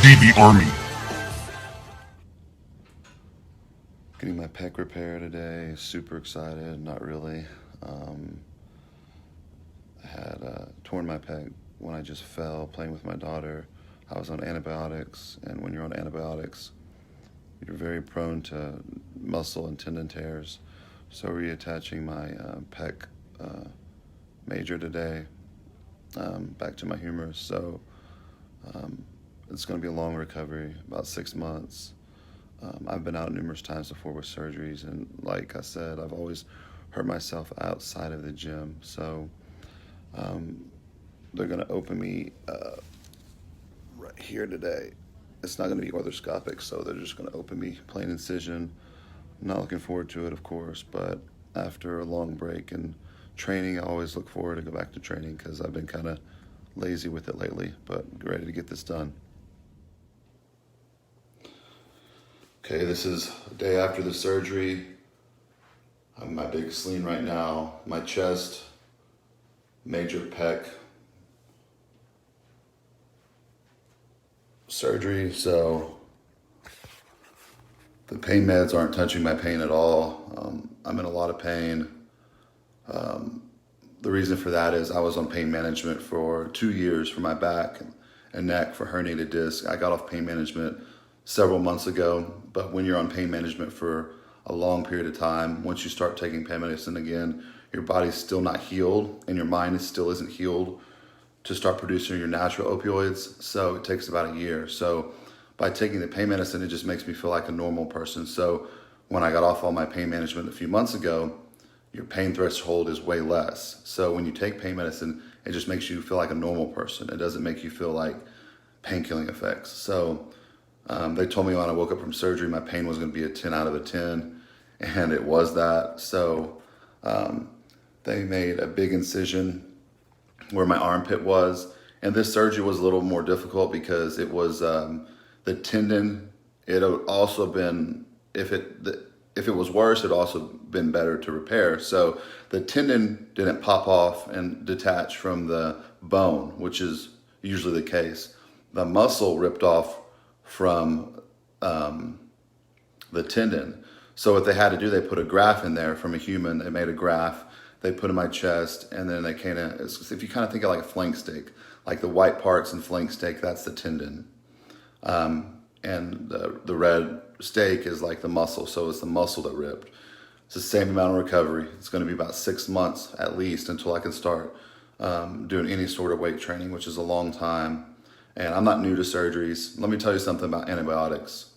DB Army. Getting my pec repair today. Super excited. Not really. I had torn my pec when I just fell playing with my daughter. I was on antibiotics, and when you're on antibiotics, you're very prone to muscle and tendon tears. So reattaching my pec major today back to my humerus. So it's going to be a long recovery, about 6 months. I've been out numerous times before with surgeries, and like I said, I've always hurt myself outside of the gym. So they're going to open me right here today. It's not going to be orthoscopic, so they're just going to open me plain incision. I'm not looking forward to it, of course, but after a long break in training, I always look forward to go back to training because I've been kind of lazy with it lately, but ready to get this done. Okay, this is a day after the surgery. I'm my big sling right now. My chest, major pec surgery, so the pain meds aren't touching my pain at all. I'm in a lot of pain. The reason for that is I was on pain management for 2 years for my back and neck for herniated disc. I got off pain management several months ago, but when you're on pain management for a long period of time, once you start taking pain medicine again, your body's still not healed and your mind still isn't healed to start producing your natural opioids. So it takes about a year. So by taking the pain medicine, it just makes me feel like a normal person. So when I got off all my pain management a few months ago, your pain threshold is way less. So when you take pain medicine, it just makes you feel like a normal person. It doesn't make you feel like pain-killing effects. So they told me when I woke up from surgery, my pain was going to be a 10 out of a 10, and it was that. So they made a big incision where my armpit was, and this surgery was a little more difficult because it was the tendon. It had also been, if it was worse, it also been better to repair. So the tendon didn't pop off and detach from the bone, which is usually the case. The muscle ripped off from the tendon. So what they had to do, they put a graft in there from a human. They made a graft. They put in my chest, and then they kind of, if you kind of think of like a flank steak, like the white parts in flank steak, that's the tendon. And the red steak is like the muscle, so it's the muscle that ripped. It's the same amount of recovery. It's going to be about 6 months at least until I can start doing any sort of weight training, which is a long time. And I'm not new to surgeries. Let me tell you something about antibiotics.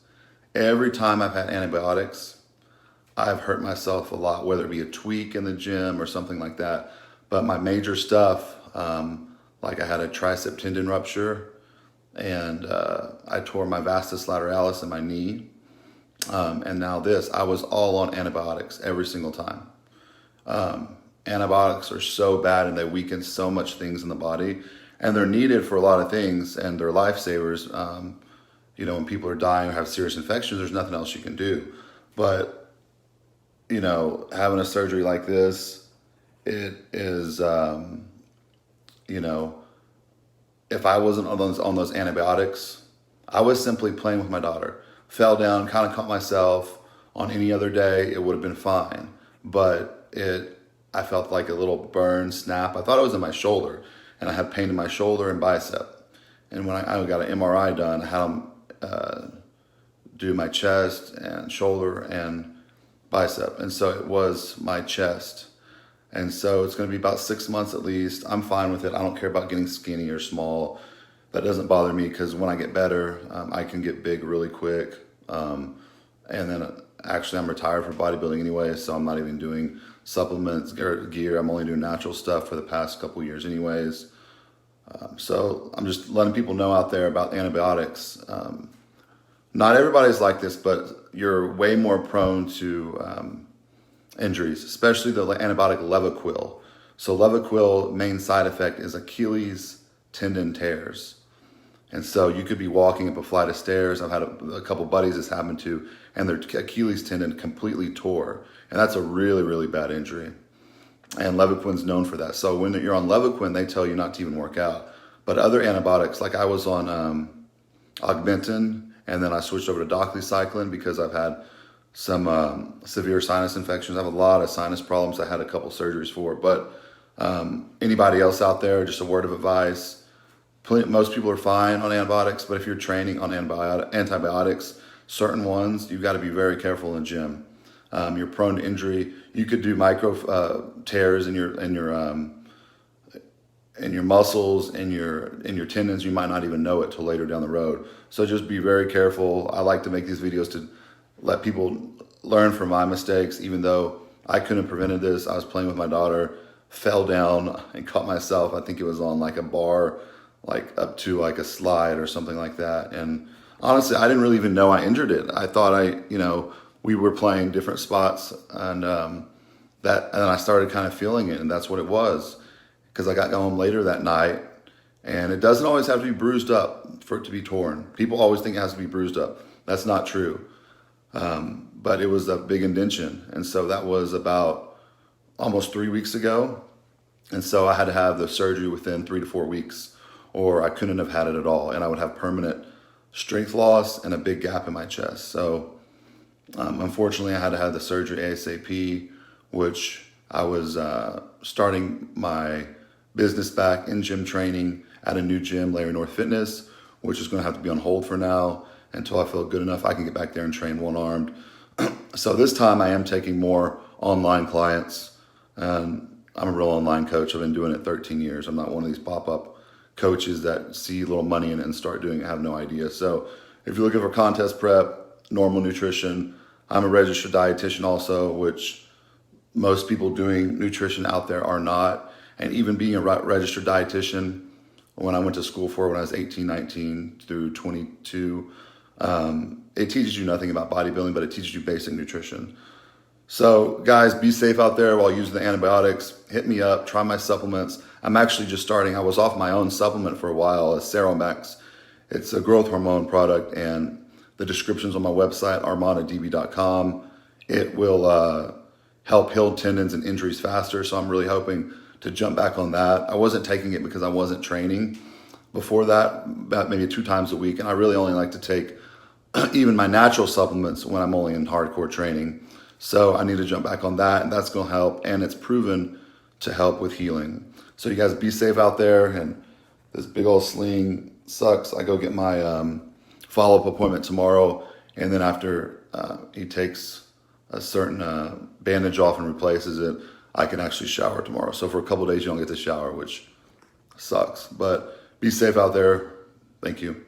Every time I've had antibiotics, I've hurt myself a lot, whether it be a tweak in the gym or something like that. But my major stuff, like I had a tricep tendon rupture, and I tore my vastus lateralis in my knee. And now this, I was all on antibiotics every single time. Antibiotics are so bad and they weaken so much things in the body, and they're needed for a lot of things, and they're lifesavers. When people are dying or have serious infections, there's nothing else you can do. But having a surgery like this, it is, if I wasn't on those antibiotics, I was simply playing with my daughter. Fell down, kind of caught myself. On any other day, it would have been fine. But I felt like a little burn, snap. I thought it was in my shoulder, and I had pain in my shoulder and bicep. And when I got an MRI done, I had them do my chest and shoulder and bicep. And so it was my chest. And so it's going to be about 6 months at least. I'm fine with it. I don't care about getting skinny or small. That doesn't bother me because when I get better, I can get big really quick. And then actually I'm retired from bodybuilding anyway, so I'm not even doing supplements or gear. I'm only doing natural stuff for the past couple years anyways. So I'm just letting people know out there about antibiotics. Not everybody's like this, but you're way more prone to injuries, especially the antibiotic Levaquil. So Levaquil, main side effect is Achilles tendon tears. And so you could be walking up a flight of stairs. I've had a couple buddies this happened to, and their Achilles tendon completely tore. And that's a really, really bad injury. And Levaquin's known for that. So when you're on Levaquin, they tell you not to even work out. But other antibiotics, like I was on Augmentin, and then I switched over to doxycycline because I've had some severe sinus infections. I have a lot of sinus problems I had a couple surgeries for. But anybody else out there, just a word of advice. Most people are fine on antibiotics, but if you're training on antibiotics, certain ones, you've got to be very careful in the gym. You're prone to injury. You could do micro tears in your muscles, in your tendons. You might not even know it till later down the road. So just be very careful. I like to make these videos to let people learn from my mistakes. Even though I couldn't have prevented this, I was playing with my daughter, fell down and caught myself. I think it was on like a bar, like up to like a slide or something like that. And honestly, I didn't really even know I injured it. I thought we were playing different spots, and then I started kind of feeling it, and that's what it was. Because I got home later that night, and it doesn't always have to be bruised up for it to be torn. People always think it has to be bruised up. That's not true. But it was a big indention, and so that was about almost 3 weeks ago. And so I had to have the surgery within 3 to 4 weeks, or I couldn't have had it at all, and I would have permanent strength loss and a big gap in my chest. So unfortunately, I had to have the surgery ASAP, which I was starting my business back in gym training at a new gym, Larry North Fitness, which is going to have to be on hold for now until I feel good enough I can get back there and train one-armed. So this time I am taking more online clients, and I'm a real online coach. I've been doing it 13 years. I'm not one of these pop-up coaches that see a little money in it and start doing it, have no idea. So if you're looking for contest prep, normal nutrition, I'm a registered dietitian also, which most people doing nutrition out there are not. And even being a registered dietitian, when I went to school for it when I was 18, 19 through 22, it teaches you nothing about bodybuilding, but it teaches you basic nutrition. So guys, be safe out there while using the antibiotics. Hit me up, try my supplements. I'm actually just starting. I was off my own supplement for a while, a Ceromax. It's a growth hormone product, and the description's on my website, armadadb.com. It will help heal tendons and injuries faster, so I'm really hoping to jump back on that. I wasn't taking it because I wasn't training before that, about maybe 2 times a week, and I really only like to take even my natural supplements when I'm only in hardcore training. So I need to jump back on that, and that's going to help, and it's proven to help with healing. So you guys be safe out there, and this big old sling sucks. I go get my follow-up appointment tomorrow, and then after he takes a certain bandage off and replaces it, I can actually shower tomorrow. So for a couple of days, you don't get to shower, which sucks. But be safe out there. Thank you.